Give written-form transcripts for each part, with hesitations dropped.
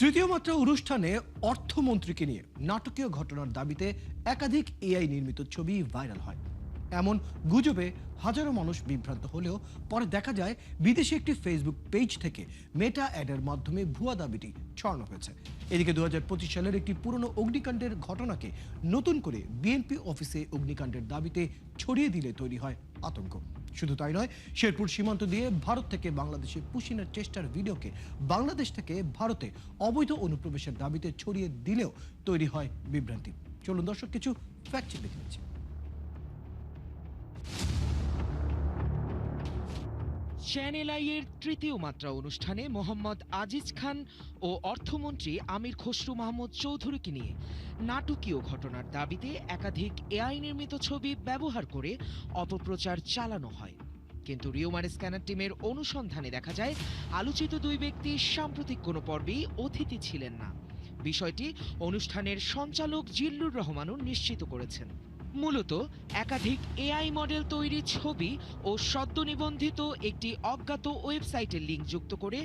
তৃতীয় মাত্রা অনুষ্ঠানে অর্থমন্ত্রীকে নিয়ে নাটকীয় ঘটনার দাবিতে একাধিক এআই নির্মিত ছবি ভাইরাল হয়। এমন গুজবে হাজারো মানুষ বিভ্রান্ত হলেও পরে দেখা যায় বিদেশে একটি ফেসবুক পেজ থেকে মেটা অ্যাডের মাধ্যমে ভুয়া দাবিটি ছড়ানো হয়েছে। এদিকে 2025 সালের একটি পুরনো অগ্নিকাণ্ডের ঘটনাকে নতুন করে বিএনপি অফিসে অগ্নিকাণ্ডের দাবিতে ছড়িয়ে দিলে তৈরি হয় আতঙ্ক। শুধু তাই নয়, শেরপুর সীমান্ত দিয়ে ভারত থেকে বাংলাদেশে পুশিনের চেষ্টার ভিডিওকে বাংলাদেশ থেকে ভারতে অবৈধ অনুপ্রবেশের দাবিতে ছড়িয়ে দিলেও তৈরি হয় বিভ্রান্তি। চলুন দর্শক কিছু ফ্যাক্ট চেক দেখে নিচ্ছি। চ্যানেল আইয়ের তৃতীয় মাত্রা অনুষ্ঠানে মোহাম্মদ আজিজ খান ও অর্থমন্ত্রী আমির খসরু মাহমুদ চৌধুরীকে নিয়ে নাটকীয় ঘটনার দাবিতে একাধিক এআই নির্মিত ছবি ব্যবহার করে অপপ্রচার চালানো হয়। কিন্তু রিওমার স্ক্যানার টিমের অনুসন্ধানে দেখা যায় আলোচিত দুই ব্যক্তি সাম্প্রতিক কোনো পর্বেই অতিথি ছিলেন না। বিষয়টি অনুষ্ঠানের সঞ্চালক জিল্লুর রহমানও নিশ্চিত করেছেন। মূলত একাধিক এআই মডেল তৈরি ছবি ও সদ্য নিবন্ধিত একটি অজ্ঞাত ওয়েবসাইটের লিঙ্ক যুক্ত করে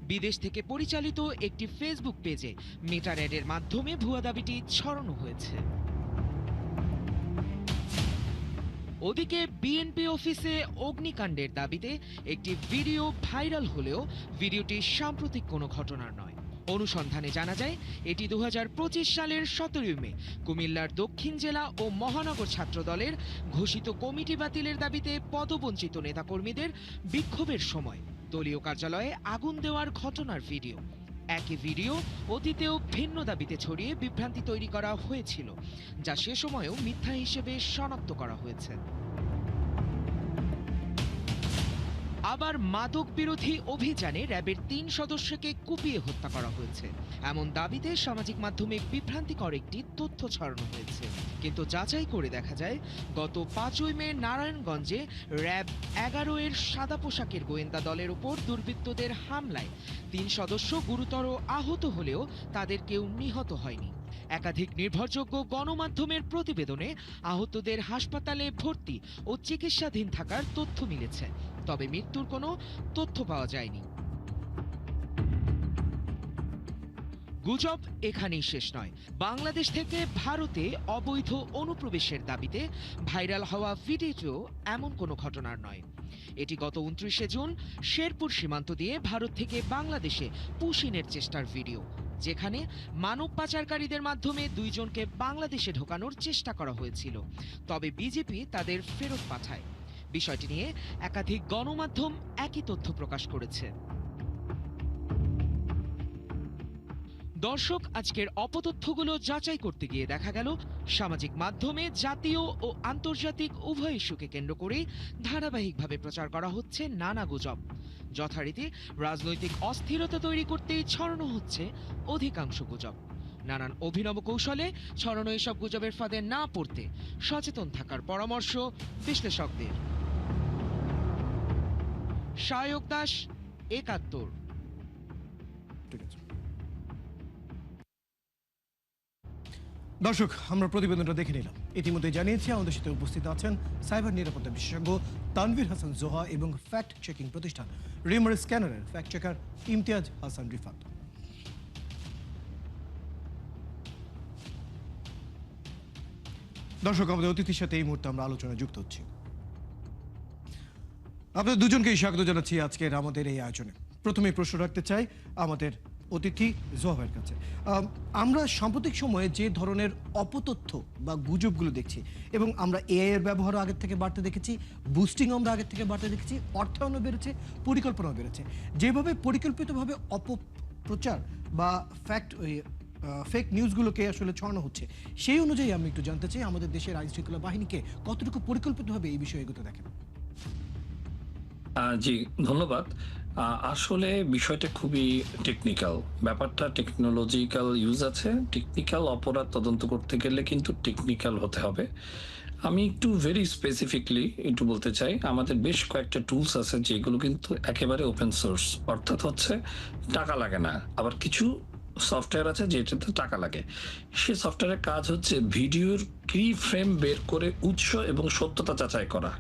বিদেশ থেকে পরিচালিত একটি ফেসবুক পেজে মেটা অ্যাডের মাধ্যমে ভুয়া দাবিটি ছড়ানো হয়েছে। ওদিকে বিএনপি অফিসে অগ্নিকাণ্ডের দাবিতে একটি ভিডিও ভাইরাল হলেও ভিডিওটি সাম্প্রতিক কোনো ঘটনার নয়। অনুসন্ধানে জানা যায় এটি 2025 সালের 17 মে কুমিল্লার দক্ষিণ জেলা ও মহানগর ছাত্র দলের ঘোষিত কমিটি বাতিলের দাবিতে পদবঞ্চিত নেতাকর্মীদের বিক্ষোভের সময় দলীয় কার্যালয়ে আগুন দেওয়ার ঘটনার ভিডিও। একই ভিডিও অতীতেও ভিন্ন দাবিতে ছড়িয়ে বিভ্রান্তি তৈরি করা হয়েছিল, যা সে সময়ও মিথ্যা হিসেবে শনাক্ত করা হয়েছে। আবার মাদক বিরোধী অভিযানে র্যাবের 3 সদস্যকে কুপিয়ে হত্যা করা হয়েছে এমন দাবিতে সামাজিক মাধ্যমে বিভ্রান্তিকর একটি তথ্য ছড়ানো হয়েছে। কিন্তু যাচাই করে দেখা যায় গত 5 মে নারায়ণগঞ্জে র্যাব 11 এর সাদা পোশাকের গোয়েন্দা দলের উপর দুর্বৃত্তদের হামলায় 3 সদস্য গুরুতর আহত হলেও তাদের কেউ নিহত হয়নি। একাধিক নির্ভরযোগ্য গণমাধ্যমের প্রতিবেদনে আহতদের হাসপাতালে ভর্তি ও চিকিৎসাধীন থাকার তথ্য মিলেছে, তবে মৃত্যুর কোনো তথ্য পাওয়া যায়নি। গুজব এখানেই শেষ নয়। বাংলাদেশ থেকে ভারতে অবৈধ অনুপ্রবেশের দাবিতে ভাইরাল হওয়া ভিডিওটিও এমন কোনো ঘটনার নয়। এটি গত 29 জুন শেরপুর সীমান্ত দিয়ে ভারত থেকে বাংলাদেশে পুশিনের চেষ্টার ভিডিও, যেখানে মানব পাচারকারীদের মাধ্যমে 2 জনকে বাংলাদেশে ঢোকানোর চেষ্টা করা হয়েছিল, তবে বিজেপি তাদের ফেরত পাঠায়। বিষয়টি নিয়ে একাধিক গণমাধ্যম একই তথ্য প্রকাশ করেছে। দর্শক, আজকের অপতথ্যগুলো যাচাই করতে গিয়ে দেখা গেল সামাজিক মাধ্যমে জাতীয় ও আন্তর্জাতিক উভয় ইস্যুকে কেন্দ্র করে ধারাবাহিকভাবে প্রচার করা হচ্ছে নানা গুজব। যথারীতি রাজনৈতিক অস্থিরতা তৈরি করতেই ছড়ানো হচ্ছে অধিকাংশ গুজব। নানান অভিনব কৌশলে ছড়ানো এসব গুজবের ফাঁদে না পড়তে সচেতন থাকার পরামর্শ বিশ্লেষকদের। শায়ক দাস, 71। দর্শক, আমরা প্রতিবেদনটা দেখে নিলাম। ইতিমধ্যে জানিয়েছি আমাদের সাথে উপস্থিত আছেন সাইবার নিরাপত্তা বিশেষজ্ঞ তানভীর হাসান জোহা এবং ফ্যাক্ট চেকিং প্রতিষ্ঠান rumour স্ক্যানারের fact checker Imtiaz Hasan Rifat. দর্শক, আমাদের অতিথির সাথে এই মুহূর্তে আমরা আলোচনায় যুক্ত হচ্ছি। আপনাদের দুজনকেই স্বাগত জানাচ্ছি আজকের আমাদের এই আয়োজনে। প্রথমেই প্রশ্ন রাখতে চাই আমাদের অতিথি জোহাবের কাছে। আমরা সাম্প্রতিক সময়ে যে ধরনের অপতথ্য বা গুজবগুলো দেখছি, এবং আমরা এআই এর ব্যবহারও আগের থেকে বাড়তে দেখেছি, বুস্টিং আমরা আগের থেকে বাড়তে দেখেছি, অর্থায়নও বেড়েছে, পরিকল্পনাও বেড়েছে। যেভাবে পরিকল্পিতভাবে অপপ্রচার বা ফেক নিউজগুলোকে আসলে ছড়ানো হচ্ছে, সেই অনুযায়ী আমি একটু জানতে চাই আমাদের দেশের আইন শৃঙ্খলা বাহিনীকে কতটুকু পরিকল্পিতভাবে এই বিষয়ে এগোতে দেখেন। জি, ধন্যবাদ। আসলে বিষয়টা খুবই টেকনিক্যাল, ব্যাপারটা টেকনোলজিক্যাল ইউজ আছে। টেকনিক্যাল অপরাধ তদন্ত করতে গেলে কিন্তু টেকনিক্যাল হতে হবে। আমি একটু ভেরি স্পেসিফিকলি একটু বলতে চাই, আমাদের বেশ কয়েকটা টুলস আছে যেগুলো কিন্তু একেবারে ওপেন সোর্স, অর্থাৎ হচ্ছে টাকা লাগে না। আবার কিছু সফটওয়্যার আছে যেটাতে টাকা লাগে। সেই সফটওয়্যারের কাজ হচ্ছে ভিডিওর কি ফ্রেম বের করে উৎস এবং সত্যতা যাচাই করা।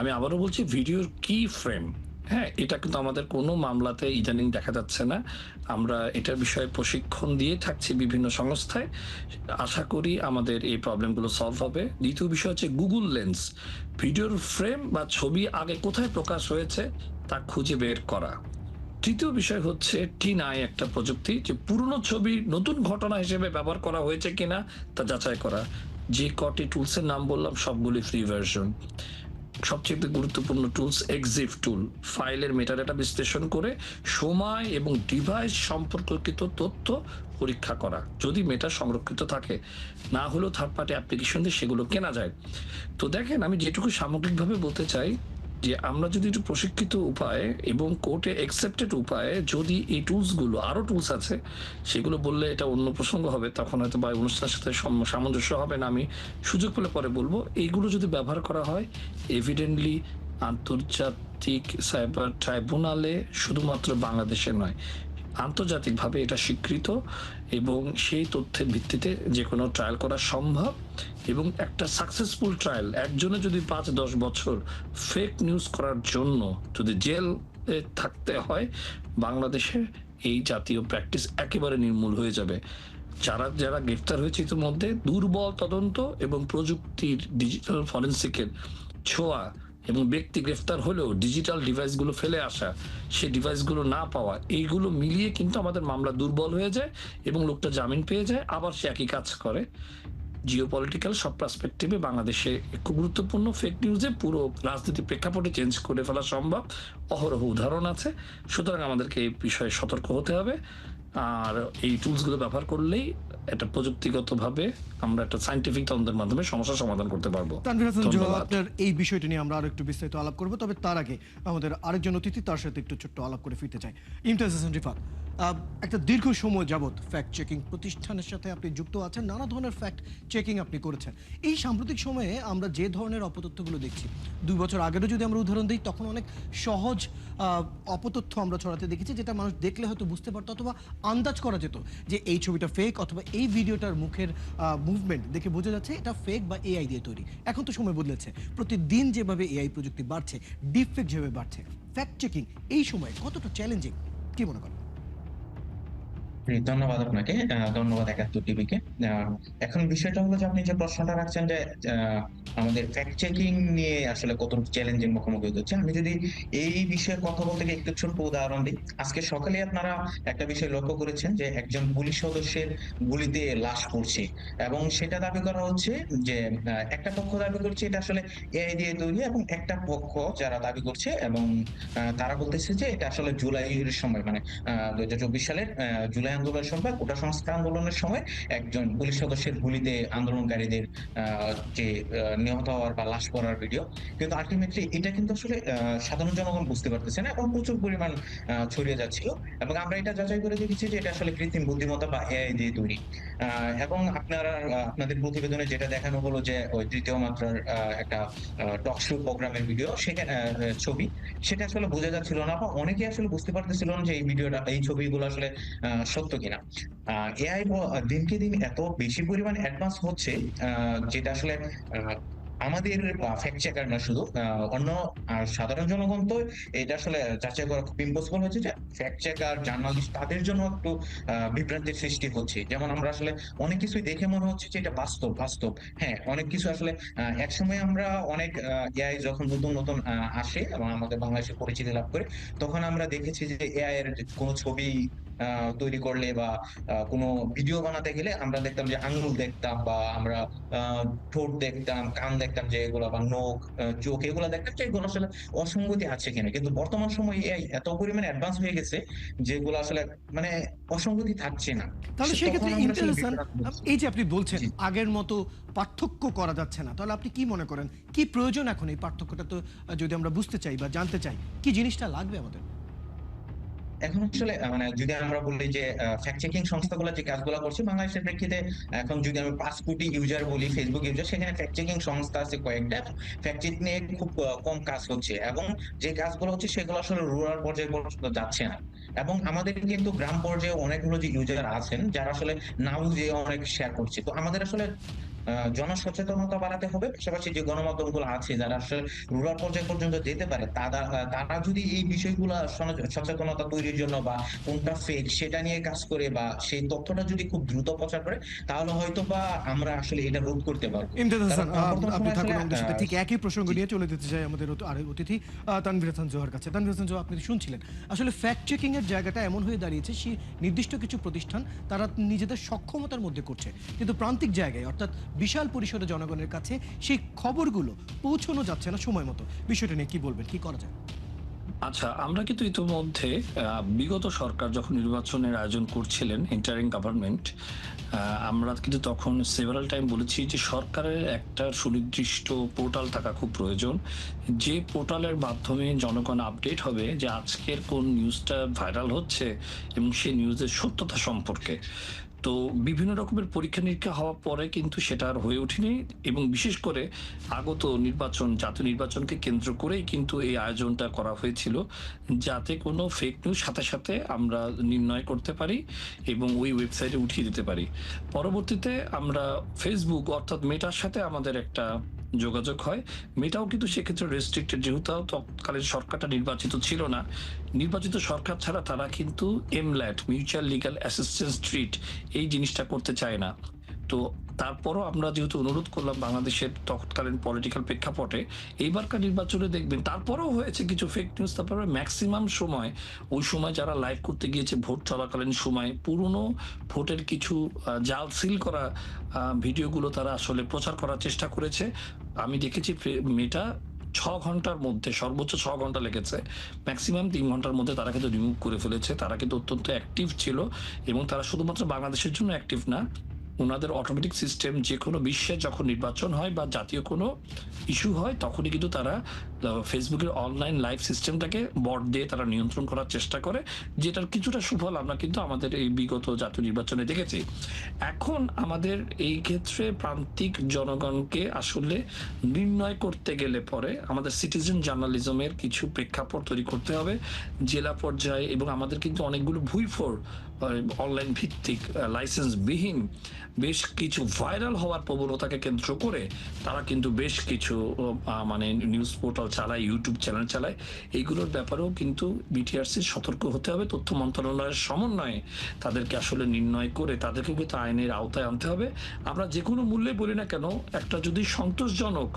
আমি আবারও বলছি, ভিডিওর কি ফ্রেম হ্যাঁ, এটা কিন্তু আমাদের কোনো মামলাতে ইদানিং দেখা যাচ্ছে না। আমরা এটার বিষয়ে প্রশিক্ষণ দিয়ে থাকছি বিভিন্ন সংস্থায়। আশা করি আমাদের এই প্রবলেমগুলো সলভ হবে। দ্বিতীয় বিষয় হচ্ছে Google লেন্স। ভিডিওর ফ্রেম বা ছবি আগে কোথায় প্রকাশ হয়েছে তা খুঁজে বের করা। তৃতীয় বিষয় হচ্ছে TinEye একটা প্রযুক্তি, যে পুরনো ছবি নতুন ঘটনা হিসেবে ব্যবহার করা হয়েছে কিনা তা যাচাই করা। যে কটি টুলসের নাম বললাম সবগুলি ফ্রি ভার্সন। সবচেয়ে গুরুত্বপূর্ণ টুলস এক্সিফ টুল, ফাইলের মেটাডাটা বিশ্লেষণ করে সময় এবং ডিভাইস সম্পর্কিত তথ্য পরীক্ষা করা। যদি মেটা সংরক্ষিত থাকে, না হলেও থার্ড পার্টি অ্যাপ্লিকেশন দিয়ে সেগুলো কেনা যায়। তো দেখেন, আমি যেটুকু সামগ্রিকভাবে বলতে চাই যে আমরা যদি একটু প্রশিক্ষিত উপায়ে এবং কোর্টে অ্যাকসেপ্টেড উপায়ে যদি এই টুলসগুলো, আরো টুলস আছে সেগুলো বললে এটা অন্য প্রসঙ্গ হবে, তখন হয়তো বা অনুষ্ঠানের সাথে সামঞ্জস্য হবে না, আমি সুযোগ পেলে পরে বলবো। এইগুলো যদি ব্যবহার করা হয় এভিডেন্টলি আন্তর্জাতিক সাইবার ট্রাইব্যুনালে শুধুমাত্র বাংলাদেশে নয়, আন্তর্জাতিকভাবে এটা স্বীকৃত এবং সেই তথ্যের ভিত্তিতে যে কোনো ট্রায়াল করা সম্ভব। এবং একটা সাকসেসফুল ট্রায়াল, একজনে যদি 5-10 বছর ফেক নিউজ করার জন্য যদি জেল থাকতে হয়, বাংলাদেশে এই জাতীয় প্র্যাকটিস একেবারে নির্মূল হয়ে যাবে। যারা যারা গ্রেফতার হয়েছে ইতিমধ্যে, দুর্বল তদন্ত এবং প্রযুক্তির ডিজিটাল ফরেন্সিকের ছোঁয়া এবং ব্যক্তি গ্রেফতার হলেও ডিজিটাল ডিভাইসগুলো ফেলে আসা, সে ডিভাইসগুলো না পাওয়া, এইগুলো মিলিয়ে কিন্তু আমাদের মামলা দুর্বল হয়ে যায় এবং লোকটা জামিন পেয়ে যায়, আবার সে একই কাজ করে। জিওপলিটিক্যাল সব পার্সপেক্টিভে বাংলাদেশে খুব গুরুত্বপূর্ণ ফেক নিউজে পুরো রাজনীতি প্রেক্ষাপটে চেঞ্জ করে ফেলা সম্ভব, অহরহ উদাহরণ আছে। সুতরাং আমাদেরকে এই বিষয়ে সতর্ক হতে হবে। আর এই টুলসগুলো ব্যবহার করলেই এটা প্রযুক্তিগতভাবে আমরা একটা সায়েন্টিফিক তদন্তের মাধ্যমে সমস্যার সমাধান করতে পারবো। তানভীর হাসান জোয়া, ধন্যবাদ। আপনার এই বিষয়টি নিয়ে আমরা আরো একটু বিস্তারিত আলাপ করব, তবে তার আগে আমাদের আরেকজন অতিথি, তার সাথে একটু ছোট্ট আলাপ করে ফিরতে চাই। ইমতিয়াজ হাসান রিফাত, একটা দীর্ঘ সময় যাবত ফ্যাক্ট চেকিং প্রতিষ্ঠানের সাথে আপনি যুক্ত আছেন, নানা ধরনের ফ্যাক্ট চেকিং আপনি করেছেন। এই সাম্প্রতিক সময়ে আমরা যে ধরনের অপতথ্যগুলো দেখছি, 2 বছর আগেরও যদি আমরা উদাহরণ দিই, তখন অনেক সহজ অপতথ্য আমরা ছড়াতে দেখেছি, যেটা মানুষ দেখলে হয়তো বুঝতে পারতো অথবা আন্দাজ করা যেত যে এই ছবিটা ফেক, অথবা এই ভিডিওটার মুখের মুভমেন্ট দেখে বোঝা যাচ্ছে এটা ফেক বা এআই দিয়ে তৈরি। এখন তো সময় বদলেছে, প্রতিদিন যেভাবে এআই প্রযুক্তি বাড়ছে, ডিপ ফেক যেভাবে বাড়ছে, ফ্যাক্ট চেকিং এই সময় কতটা চ্যালেঞ্জিং কি মনে করেন? জি, ধন্যবাদ আপনাকে। ধন্যবাদ ৭১ টিভিকে। এখন বিষয়টা হলো যে আপনি যে প্রশ্নটা রাখছেন যে আমাদের ফ্যাক্ট চেকিং নিয়ে আসলে কতটুকু চ্যালেঞ্জের মুখোমুখি হতে হচ্ছে। আমি যদি এই বিষয়ে কথা বলতে গিয়ে একটু ছোট্ট উদাহরণ দিই। আজকে সকালে আপনারা একটা বিষয় লক্ষ্য করেছেন যে একজন পুলিশ সদস্যের গুলিতে লাশ পড়ছে এবং সেটা দাবি করা হচ্ছে যে একটা পক্ষ দাবি করছে এটা আসলে এআই দিয়ে তৈরি, এবং একটা পক্ষ যারা দাবি করছে এবং তারা বলতেছে যে এটা আসলে জুলাইয়ের সময়, মানে ২০২৪ সালের জুলাই আন্দোলনের সময়, কোটা সংস্কার আন্দোলনের সময় একজন পুলিশ সদস্যের গুলিতে আন্দোলনকারীদের যে নিহত হওয়ার বা লাশ পড়ার ভিডিও। কিন্তু আলটিমেটলি এটা কিন্তু আসলে সাধারণ জনগণ বুঝতে পারতেছে না এবং প্রচুর পরিমাণ ছড়িয়ে যাচ্ছিল, এবং আমরা এটা যাচাই করে দেখেছি যে এটা আসলে কৃত্রিম বুদ্ধিমত্তা বা এআই দিয়ে তৈরি। এবং আপনাদের প্রতিবেদনে যেটা দেখানো হলো যে ওই তৃতীয় মাত্রার একটা টক শো প্রোগ্রামের ভিডিও, সেখানে ছবি, সেটা আসলে বোঝা যাচ্ছিল না বা অনেকে আসলে বুঝতে পারতেছিল না যে এই ভিডিওটা, এই ছবিগুলো আসলে সত্য কিনা। এআই দিনকে দিন এত বেশি পরিমাণ অ্যাডভান্স হচ্ছে, যেটা আসলে আমাদের ফ্যাক্ট চেকার না শুধু, অন্য সাধারণ জনগণ তো এটা আসলে যাচাই করা খুব ইম্পসিবল হচ্ছে, যে ফ্যাক্ট চেকার, জার্নালিস্ট, তাদের জন্য একটু বিভ্রান্তির সৃষ্টি হচ্ছে। যেমন আমরা আসলে অনেক কিছুই দেখে মনে হচ্ছে যে এটা বাস্তব বাস্তব। হ্যাঁ, অনেক কিছু আসলে একসময় আমরা অনেক এআই যখন নতুন নতুন আসে এবং আমাদের বাংলাদেশে পরিচিতি লাভ করে, তখন আমরা দেখেছি যে এআই এর কোনো ছবি তৈরি করলে বা কোনো ভিডিও বানাতে গেলে আমরা দেখতাম যে আঙ্গুল দেখতাম, বা আমরা ঠোঁট দেখতাম, কান দেখতাম, যে এগুলো বা নখ, চোখ, এগুলো দেখতাম যে এগুলো আসলে অসঙ্গতি আছে কিনা। কিন্তু বর্তমান সময়ে এআই এত পরিমাণে অ্যাডভান্স হয়ে গেছে যেগুলো আসলে মানে অসঙ্গতি থাকছে না। তাহলে তখন সেক্ষেত্রে আমরা ইমতিয়াজ আসলে হাসান, বিভ্রান্ত হচ্ছি। এই যে আপনি বলছেন জি। আগের মতো পার্থক্য করা যাচ্ছে না, তাহলে আপনি কি মনে করেন কি প্রয়োজন এখন এই পার্থক্যটা? তো যদি আমরা বুঝতে চাই বা জানতে চাই, কি জিনিসটা লাগবে আমাদের? এখন আসলে মানে যদি আমরা বলি যে ফ্যাক্ট চেকিং সংস্থাগুলো যে কাজগুলো করছে বাংলাদেশের প্রেক্ষিতে, এখন যদি আমি ৫ কোটি ইউজার বলি, ফেসবুক ইউজার, সেখানে ফ্যাক্ট চেকিং সংস্থা আছে কয়েকটা। ফ্যাক্ট চেক নিয়ে খুব কম কাজ হচ্ছে, এবং যে কাজগুলো হচ্ছে সেগুলো আসলে রুরাল পর্যায়ে পর্যন্ত যাচ্ছে না। এবং আমাদের কিন্তু গ্রাম পর্যায়ে অনেকগুলো যে ইউজার আছেন যারা আসলে না বুঝে অনেক শেয়ার করছে। তো আমাদের আসলে জনসচেতনতা বাড়াতে হবে। পাশাপাশি যে গণমাধ্যমগুলো আছে যারা আসলে রুরাল পর্যায় পর্যন্ত যেতে পারে, তারা যদি এই বিষয়গুলা সচেতনতা তৈরির জন্য বা কোনটা ফেক সেটা নিয়ে কাজ করে বা সেই তথ্যটা যদি খুব দ্রুত প্রচার করে, তাহলে হয়তোবা আমরা আসলে এটা রোধ করতে পারবো। ইমতিয়াজ কারণ হাসান, বর্তমান আপনি সময়ে আসলে থাকুন আমাদের সাথে। ঠিক একই প্রসঙ্গ জি। নিয়ে চলে যেতে চাই আমাদের আরেক অতিথি তানভীর হাসান জোহার কাছে। তানভীর হাসান জোহা, আপনি শুনছিলেন আসলে ফ্যাক্ট চেকিং এর জায়গাটা এমন হয়ে দাঁড়িয়েছে, সেই নির্দিষ্ট কিছু প্রতিষ্ঠান তারা নিজেদের সক্ষমতার মধ্যে করছে, কিন্তু প্রান্তিক জায়গায় অর্থাৎ বিশাল পরিসরে জনগণের কাছে সেই খবরগুলো পৌঁছানো যাচ্ছে না সময় মতো। বিষয়টা নিয়ে কি বলবেন, কি করা যায়? আচ্ছা, আমরা কিন্তু ইতোমধ্যে বিগত সরকার যখন নির্বাচনের আয়োজন করছিলেন, ইন্টারিম গভর্নমেন্ট, আমরা কিন্তু তখন সেভারাল টাইম বলেছি যে সরকারের একটা সুনির্দিষ্ট পোর্টাল থাকা খুব প্রয়োজন। যে পোর্টালের মাধ্যমে জনগণ আপডেট হবে যে আজকের কোন নিউজটা ভাইরাল হচ্ছে এবং সেই নিউজের সত্যতা সম্পর্কে। তো বিভিন্ন রকমের পরীক্ষা-নিরীক্ষা হওয়ার পরে কিন্তু সেটা আর হয়ে ওঠেনি এবং বিশেষ করে আগত নির্বাচন, জাতীয় নির্বাচনকে কেন্দ্র করেই কিন্তু এই আয়োজনটা করা হয়েছিল। যাতে কোনো ফেক নিউজ সাথে, সাথে আমরা নির্ণয় করতে পারি এবং ওই ওয়েবসাইটে উঠিয়ে দিতে পারি। পরবর্তীতে আমরা Facebook অর্থাৎ মেটার সাথে আমাদের একটা যোগাযোগ হয়। মেটাও কিন্তু সেক্ষেত্রে রেস্ট্রিক্টেড, যেহেতু তৎকালীন সরকারটা নির্বাচিত ছিল না। নির্বাচিত সরকার ছাড়া তারা কিন্তু MLAT, mutual legal assistance treat, এই জিনিসটা করতে চায় না। তো তারপরও আমরা যেহেতু অনুরোধ করলাম বাংলাদেশের তৎকালীন পলিটিক্যাল প্রেক্ষাপটে, এইবারকার নির্বাচনে দেখবেন তারপরেও হয়েছে কিছু ফেক নিউজ। তারপরে ম্যাক্সিমাম সময় ওই সময় যারা লাইভ করতে গিয়েছে ভোট চলাকালীন সময় পুরনো ভোটের কিছু জাল সিল করা ভিডিওগুলো তারা আসলে প্রচার করার চেষ্টা করেছে। আমি দেখেছি মেটা 6 ঘন্টার মধ্যে, সর্বোচ্চ 6 ঘন্টা লেগেছে, ম্যাক্সিমাম 3 ঘন্টার মধ্যে তারা কিন্তু রিমুভ করে ফেলেছে। তারা কিন্তু অত্যন্ত অ্যাক্টিভ ছিল এবং তারা শুধুমাত্র বাংলাদেশের জন্য অ্যাক্টিভ না, ওনাদের অটোমেটিক সিস্টেম যে কোনো বিশ্বে যখন নির্বাচন হয় বা জাতীয় কোনো ইস্যু হয় তখনই কিন্তু তারা ফেসবুকের অনলাইন লাইভ সিস্টেমটাকে বট দিয়ে তারা নিয়ন্ত্রণ করার চেষ্টা করে, যেটার কিছুটা সুফল আমরা কিন্তু আমাদের এই বিগত জাতীয় নির্বাচনে দেখেছি। এখন আমাদের এই ক্ষেত্রে প্রান্তিক জনগণকে আসলে নির্ণয় করতে গেলে পরে আমাদের সিটিজেন জার্নালিজমের কিছু প্রেক্ষাপট তৈরি করতে হবে জেলা পর্যায়ে, এবং আমাদের কিন্তু অনেকগুলো ভুইফোর অনলাইন ভিত্তিক লাইসেন্সবিহীন বেশ কিছু ভাইরাল হওয়ার প্রবণতাকে কেন্দ্র করে তারা কিন্তু বেশ কিছু মানে নিউজ পোর্টাল চালায়, ইউটিউব চ্যানেল চালায়। এইগুলোর ব্যাপারেও কিন্তু বিটিআরসি সতর্ক হতে হবে। তথ্য মন্ত্রণালয়ের সমন্বয়ে তাদেরকে আসলে নির্ণয় করে তাদেরকে কিন্তু আইনের আওতায় আনতে হবে। আমরা যে কোনো মূল্যে বলি না কেন, একটা যদি সন্তোষজনক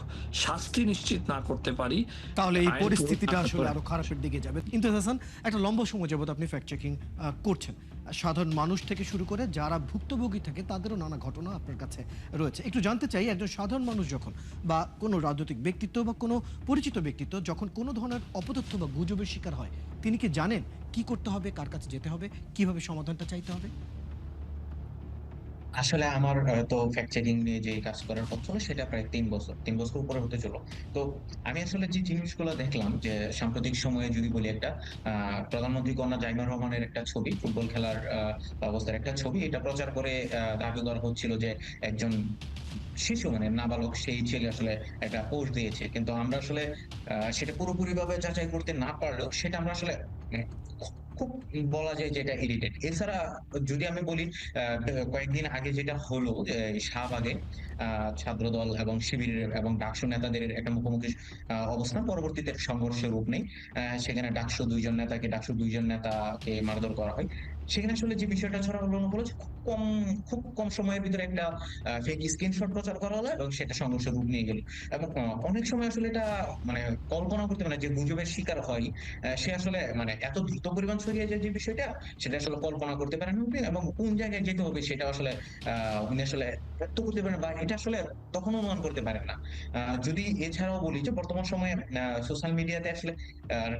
শাস্তি নিশ্চিত না করতে পারি, তাহলে এই আইন পরিস্থিতিটা প্রয়োগ না আসলে করতে আরো খারাপের দিকে যাবে। ইমতিয়াজ হাসান, একটা লম্বা সময় যাবত আপনি ফ্যাক্ট চেকিং করছেন। সাধারণ মানুষ থেকে শুরু করে যারা ভুক্তভোগী থাকে তাদেরও নানা ঘটনা আপনার কাছে রয়েছে। একটু জানতে চাই, একজন সাধারণ মানুষ যখন বা কোনো রাজনৈতিক ব্যক্তিত্ব বা কোনো পরিচিত ব্যক্তিত্ব যখন কোনো ধরনের অপতথ্য বা গুজবের শিকার হয়, তিনি কি জানেন কি করতে হবে, কার কাছে যেতে হবে, কিভাবে সমাধানটা চাইতে হবে? আসলে আমার তো ফ্যাক্ট চেকিং নিয়ে যে কাজ করার পথ চলে সেটা প্রায় ৩ বছর, ৩ বছর উপরে হতে চলো। তো আমি আসলে যে জিনিসগুলো দেখলাম যে সাম্প্রতিক সময়ে যদি বলি একটা প্রধানমন্ত্রী কন্যা জাইমা রহমানের একটা ছবি, ফুটবল খেলার অবস্থার একটা ছবি, এটা প্রচার করে দাবি করা হচ্ছিল যে একজন শিশু মানে নাবালক সেই ছেলে আসলে একটা পোস্ট দিয়েছে, কিন্তু আমরা আসলে সেটা পুরোপুরি ভাবে যাচাই করতে না পারলেও সেটা আমরা আসলে মানে খুব বলা যায় যে এটা ইরিটেট। এছাড়া যদি আমি বলি কয়েকদিন আগে যেটা হলো যে শাহবাগে ছাত্রদল এবং শিবিরের এবং ডাকসু নেতাদের একটা মুখোমুখি অবস্থান, পরবর্তীতে সংঘর্ষের রূপ নেই। সেখানে ডাকসু দুইজন নেতাকে মারধর করা হয়। সেখানে আসলে যে বিষয়টা ছড়া হলো হলো যে খুব কম সময়ের ভিতরে একটা ফেক স্ক্রিনশট প্রচার করা হলো এবং সেটা সংঘর্ষের রূপ নিয়ে গেল। এবং অনেক সময় আসলে এটা মানে কল্পনা করতে মানে যে গুজবের শিকার হয় সে আসলে মানে এত দ্রুত পরিমাণ ছড়িয়ে যায় যে বিষয়টা সেটা আসলে কল্পনা করতে পারেন উনি, এবং কোন জায়গায় যেতে হবে সেটা আসলে উনি আসলে ব্যক্ত করতে পারেন বা এটা আসলে তখন অনুমান করতে পারেন না। যদি এছাড়াও বলি যে বর্তমান সময়ে সোশ্যাল মিডিয়াতে আসলে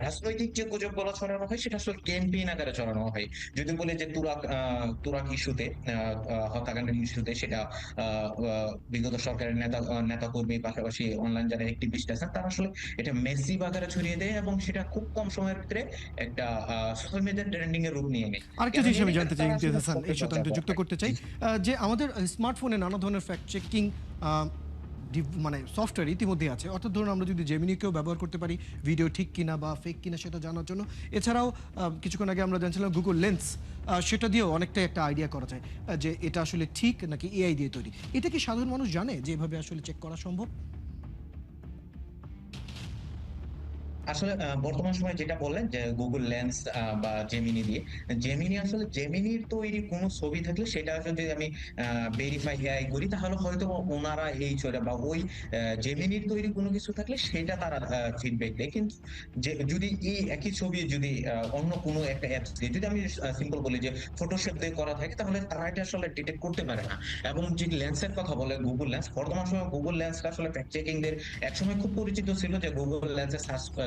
রাজনৈতিক যে গুজবগুলো ছড়ানো হয় সেটা আসলে ক্যাম্পেইন আকারে ছড়ানো হয়। যদি বলি যে তুরাক ইস্যুতে, হত্যাকাণ্ডের ইস্যুতে, সেটা বিগত সরকারের নেতা কর্মী পাশাপাশি অনলাইন যারা অ্যাক্টিভিস্ট আছেন তারা আসলে এটা মেসিভ আকারে ছড়িয়ে দেয় এবং সেটা খুব কম সময়ের ভিতরে একটা সোশ্যাল মিডিয়া ট্রেন্ডিং এর রূপ নিয়ে নেয়। আরেকটা কেন জিনিস নিয়ে আমি নেয়? জানতে কারণ চাই তারা ইমতিয়াজ আসলে হাসান, এর সাথে আমি একটু যুক্ত করতে চাই জি। যে আমাদের স্মার্টফোনে নানা ধরনের ফ্যাক্ট চেকিং মানে সফটওয়্যার ইতিমধ্যে আছে, অর্থাৎ ধরুন আমরা যদি জেমিনিকেও ব্যবহার করতে পারি ভিডিও ঠিক কিনা বা ফেক কিনা সেটা জানার জন্য। এছাড়াও কিছুক্ষণ আগে আমরা জানছিলাম গুগল লেন্স, সেটা দিয়েও অনেকটাই একটা আইডিয়া করা যায় যে এটা আসলে ঠিক নাকি এআই দিয়ে তৈরি। এটা কি সাধারণ মানুষ জানে যে এভাবে আসলে চেক করা সম্ভব? আসলে বর্তমান সময়ে যেটা বললেন যে গুগল লেন্স বা জেমিনি দিয়ে, জেমিনি আসলে জেমিনির তৈরি কোনো ছবি থাকলে সেটা যদি আমি ভেরিফাই এআই করি তাহলে হয়তো ওনারা এই ছবিটা বা ওই জেমিনির তৈরি কোনো কিছু থাকলে সেটা তারা ফিডব্যাক দেয়। কিন্তু যে যদি এই একই ছবি যদি অন্য কোনো একটা অ্যাপস দিয়ে, যদি আমি সিম্পল বলি যে ফটোশপ দিয়ে করা থাকে, তাহলে তারা এটা আসলে ডিটেক্ট করতে পারে না। এবং যে লেন্সের কথা বলে গুগল লেন্স, বর্তমান সময়ে গুগল লেন্সটা আসলে ফ্যাক্ট চেকিং দের একসময় খুব পরিচিত ছিল যে গুগল লেন্সে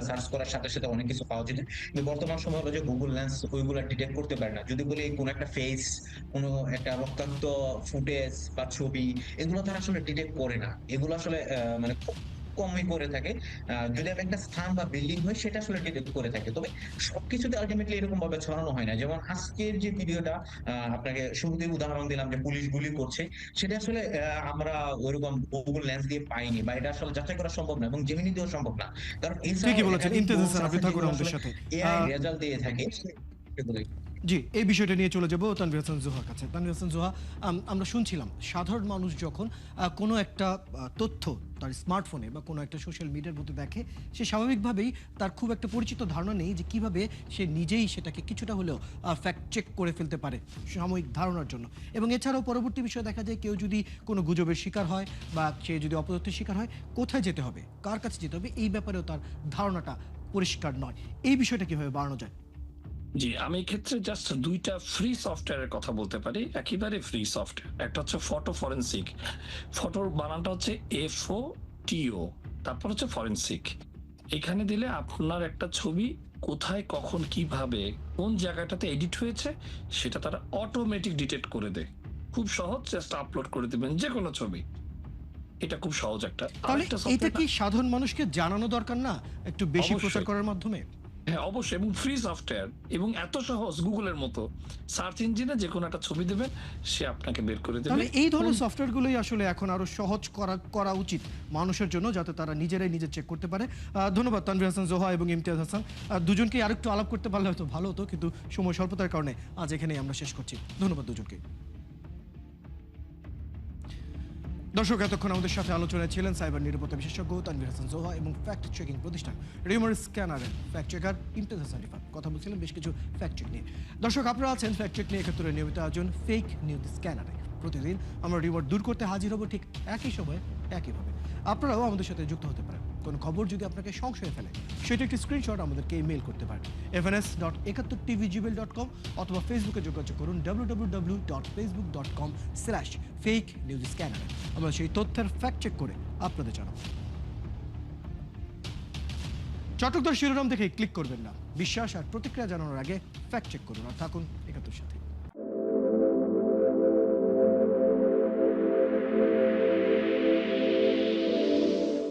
সার্চ করার সাথে সাথে অনেক কিছু পাওয়া যেত। কিন্তু বর্তমান সময় হলো যে গুগল লেন্স ওইগুলা ডিটেক্ট করতে পারে না। যদি বলি কোনো একটা ফেস, কোনো একটা রক্তাক্ত ফুটেজ বা ছবি, এগুলো তারা আসলে ডিটেক্ট করে না। এগুলো আসলে মানে খুব কমই করে থাকে। যদি আমি একটা স্থান বা বিল্ডিং হয় সেটা আসলে ডিটেক্ট করে থাকে। তবে সবকিছুতে আলটিমেটলি এরকম ভাবে ছড়ানো হয় না। যেমন আজকের যে ভিডিওটা আপনাকে শুরুতেই উদাহরণ দিলাম যে পুলিশ গুলি করছে, সেটা আসলে আমরা ওইরকম গুগল লেন্স দিয়ে পাইনি, বা এটা আসলে যাচাই করা সম্ভব না এবং জেমিনি দিয়েও সম্ভব না। কারণ এছাড়াও ঠিকই বলেছেন, একাধিক ইমতিয়াজ টুলস হাসান, আছে আপনি থাকুন যেগুলো আমাদের আসলে সাথে। এআই রেজাল্ট দিয়ে থাকে সেগুলোই। জি, এই বিষয়টা নিয়ে চলে যাব তানভীর হাসান জোহার কাছে। তানভীর হাসান জোহা, আমরা শুনছিলাম সাধারণ মানুষ যখন কোনো একটা তথ্য তার স্মার্টফোনে বা কোনো একটা সোশ্যাল মিডিয়ার মধ্যে দেখে, সে স্বাভাবিকভাবেই তার খুব একটা পরিচিত ধারণা নেই যে কিভাবে সে নিজেই সেটাকে কিছুটা হলেও ফ্যাক্ট চেক করে ফেলতে পারে সাময়িক ধারণার জন্য। এবং এছাড়াও পরবর্তী বিষয় দেখা যায় কেউ যদি কোনো গুজবের শিকার হয় বা সে যদি অপতথ্যের শিকার হয়, কোথায় যেতে হবে, কার কাছে যেতে হবে, এই ব্যাপারেও তার ধারণাটা পরিষ্কার নয়। এই বিষয়টা কিভাবে বাড়ানো যায়? জি, আমি এক্ষেত্রে জাস্ট ২ টা ফ্রি সফটওয়্যারের কথা বলতে পারি। একেবারে ফ্রি সফটওয়্যার। একটা হচ্ছে ফটো ফরেনসিক। ফটোর বানানটা হচ্ছে FOTO, তারপর হচ্ছে ফরেনসিক। এখানে দিলে আপনার একটা ছবি কোথায়, কখন, কিভাবে, কোন জায়গাটাতে এডিট হয়েছে সেটা তারা অটোমেটিক ডিটেক্ট করে দেয়। খুব সহজ, জাস্ট আপলোড করে দিবেন যেকোনো ছবি। এটা খুব সহজ একটা। তাহলে আরেকটা এটা কি সফটওয়্যার, সাধারণ মানুষকে জানানো দরকার না একটু বেশি প্রচার অবশ্যই। করার মাধ্যমে? হ্যাঁ, অবশ্যই, এবং ফ্রি সফটওয়্যার এবং এত সহজ, গুগলের মতো সার্চ ইঞ্জিনে যে কোনো একটা ছবি দেবেন, সে আপনাকে বের করে দেবে। তাহলে এই ধরনের সফটওয়্যারগুলোই আসলে এখন আরো সহজ করা উচিত মানুষের জন্য, যাতে তারা নিজেরাই নিজে চেক করতে পারে। ধন্যবাদ তানভীর হাসান জোহা এবং ইমতিয়াজ হাসান। দুজনকে আরেকটু আলাপ করতে পারলে হয়তো ভালো হতো, কিন্তু সময় স্বল্পতার কারণে আজ এখানেই আমরা শেষ করছি। ধন্যবাদ দুজনকে। দর্শক, এতক্ষণ আমাদের সাথে আলোচনায় ছিলেন সাইবার নিরাপত্তা বিশেষজ্ঞ তানভীর হাসান জোহা এবং ফ্যাক্ট চেকিং প্রতিষ্ঠান রিউমার স্ক্যানারের ফ্যাক্ট চেকার ইমতিয়াজ হাসান রিফাত। কথা বলছিলেন বেশ কিছু ফ্যাক্ট চেক নিয়ে। দর্শক, আপনারা আছেন ফ্যাক্ট চেক নিয়ে ৭১ নিয়মিত আয়োজন ফেক নিউজ স্ক্যানারে। প্রতিদিন আমরা রিউমার দূর করতে হাজির হব ঠিক একই সময়ে একইভাবে। আপনারাও আমাদের সাথে যুক্ত হতে পারেন। কোনো খবর যদি আপনাকে সংশয়ে ফেলে, সেটা একটি স্ক্রিনশট আমাদেরকে ইমেল করতে পারেন fns.71tvgmail.com অথবা ফেসবুকে যোগাযোগ করুন www.facebook.com/fake-news-scanner। আমরা সেই তথ্যের ফ্যাক্ট চেক করে আপনাদের জানাবো। চটকদার শিরোনাম দেখে ক্লিক করবেন না। বিশ্বাস আর প্রতিক্রিয়া জানানোর আগে ফ্যাক্ট চেক করুন আর থাকুন